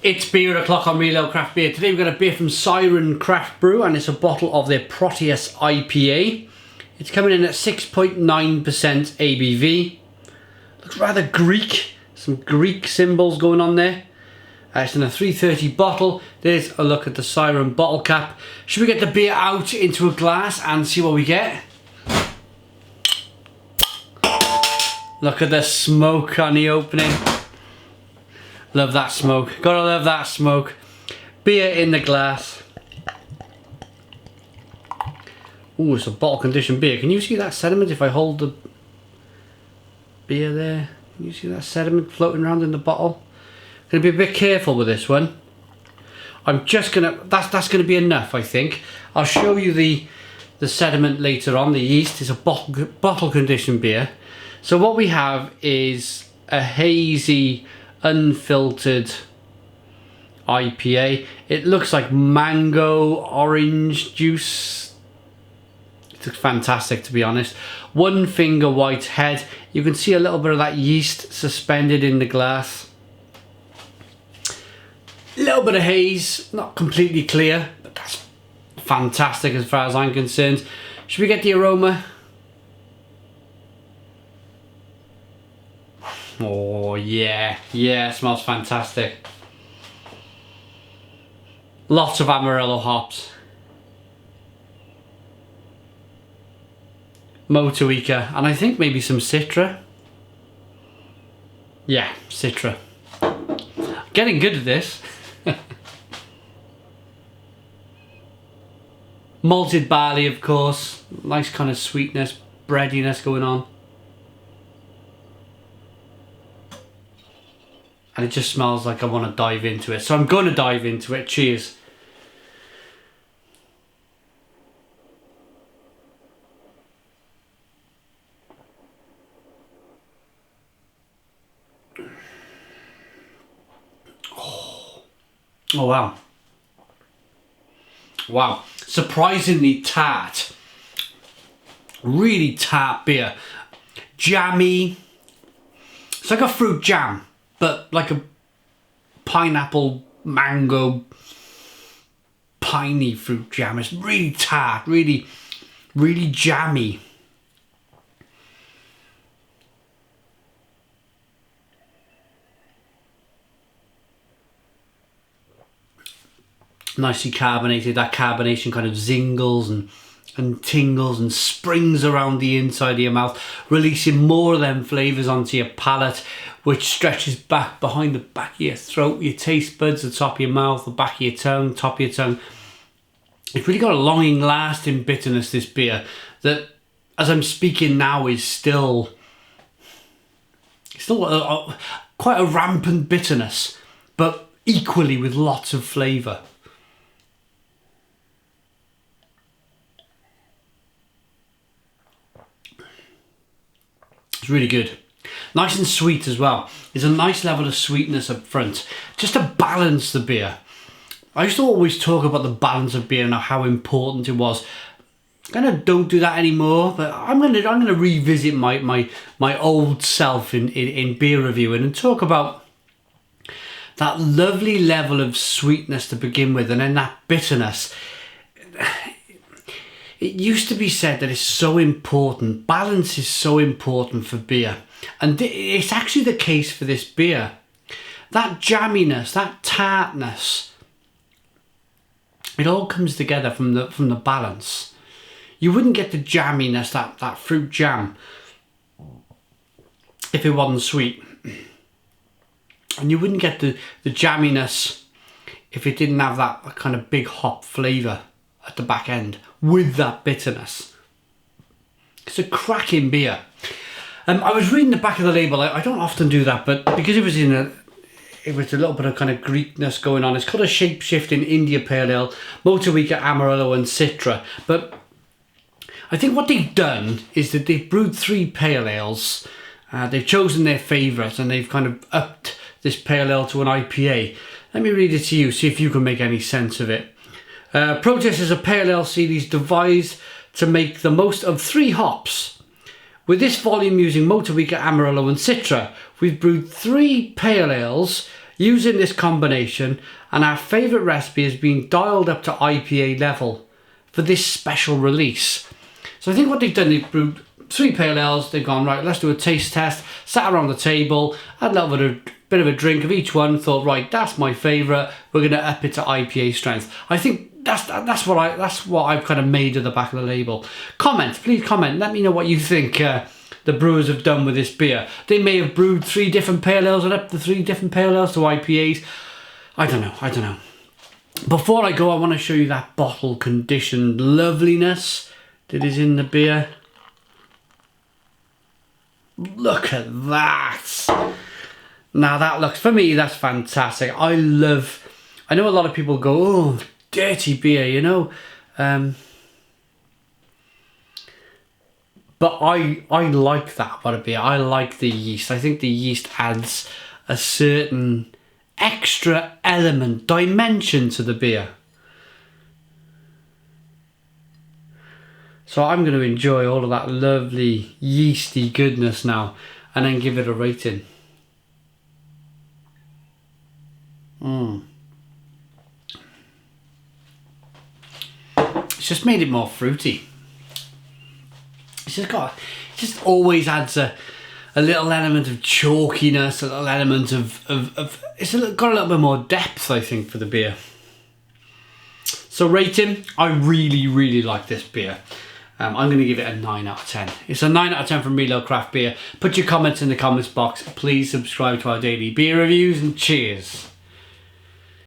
It's beer o'clock on Real Ale Craft Beer. Today we've got a beer from Siren Craft Brew and it's a bottle of their Proteus IPA. It's coming in at 6.9% ABV. Looks rather Greek. Some Greek symbols going on there. It's in a 330 bottle. There's a look at the Siren bottle cap. Should we get the beer out into a glass and see what we get? Look at the smoke on the opening. Love that smoke. Gotta love that smoke. Beer in the glass. Ooh, it's a bottle conditioned beer. Can you see that sediment if I hold the beer there? Can you see that sediment floating around in the bottle? Gonna be a bit careful with this one. I'm just gonna, that's gonna be enough, I think. I'll show you the sediment later on. The yeast is a bottle conditioned beer. So what we have is a hazy, unfiltered IPA. It looks like mango orange juice. It looks fantastic, to be honest. One finger white head. You can see a little bit of that yeast suspended in the glass. A little bit of haze, not completely clear, but that's fantastic as far as I'm concerned. Should we get the aroma? Oh yeah, it smells fantastic. Lots of Amarillo hops. Motueka, and I think maybe some Citra. Yeah, Citra. Getting good at this. Malted barley, of course. Nice kind of sweetness, breadiness going on. And it just smells like I want to dive into it. So I'm going to dive into it. Cheers. Oh wow. Wow. Surprisingly tart. Really tart beer. Jammy. It's like a fruit jam, but like a pineapple, mango, piney fruit jam. It's really tart, really jammy. Nicely carbonated. That carbonation kind of zingles and tingles and springs around the inside of your mouth, releasing more of them flavours onto your palate, which stretches back behind the back of your throat, your taste buds, the top of your mouth, the back of your tongue, top of your tongue. It's really got a longing lasting bitterness, this beer, that as I'm speaking now is still quite a rampant bitterness, but equally with lots of flavour. It's really good. Nice and sweet as well. There's a nice level of sweetness up front, just to balance the beer. I used to always talk about the balance of beer and how important it was. I kind of don't do that anymore, but I'm gonna revisit my old self in beer reviewing and talk about that lovely level of sweetness to begin with, and then that bitterness. It used to be said that it's so important, balance is so important for beer. And it's actually the case for this beer. That jamminess, that tartness, it all comes together from the balance. You wouldn't get the jamminess, that fruit jam, if it wasn't sweet. And you wouldn't get the jamminess if it didn't have that kind of big hop flavour at the back end with that bitterness. It's a cracking beer. I was reading the back of the label. I don't often do that, but because it was a little bit of kind of Greekness going on. It's called a shape-shifting India Pale Ale, Motueka, Amarillo and Citra. But I think what they've done is that they've brewed 3 pale ales. They've chosen their favourite and they've kind of upped this pale ale to an IPA. Let me read it to you, see if you can make any sense of it. Proteus is a pale ale series devised to make the most of 3 hops. With this volume using Motueka, Amarillo and Citra, we've brewed 3 pale ales using this combination, and our favourite recipe has been dialed up to IPA level for this special release. So I think what they've done, they've brewed 3 pale ales, they've gone, right, let's do a taste test, sat around the table, had a little bit of a drink of each one, thought, right, that's my favourite, we're going to up it to IPA strength. I think that's what I've kind of made at the back of the label. Please comment, let me know what you think the brewers have done with this beer. They may have brewed 3 different pale ales and up the 3 different pale ales to IPAs. I don't know. Before I go, I want to show you that bottle conditioned loveliness that is in the beer. Look at that. Now that looks, for me, that's fantastic. I know a lot of people go, oh, dirty beer, you know. But I like that about a beer. I like the yeast. I think the yeast adds a certain extra element, dimension to the beer. So I'm going to enjoy all of that lovely yeasty goodness now and then give it a rating. It's just made it more fruity. It just always adds a little element of chalkiness, a little element of got a little bit more depth, I think, for the beer. So rating, I really, really like this beer. I'm going to give it a 9 out of 10. It's a 9 out of 10 from Reload Craft Beer. Put your comments in the comments box. Please subscribe to our daily beer reviews, and cheers.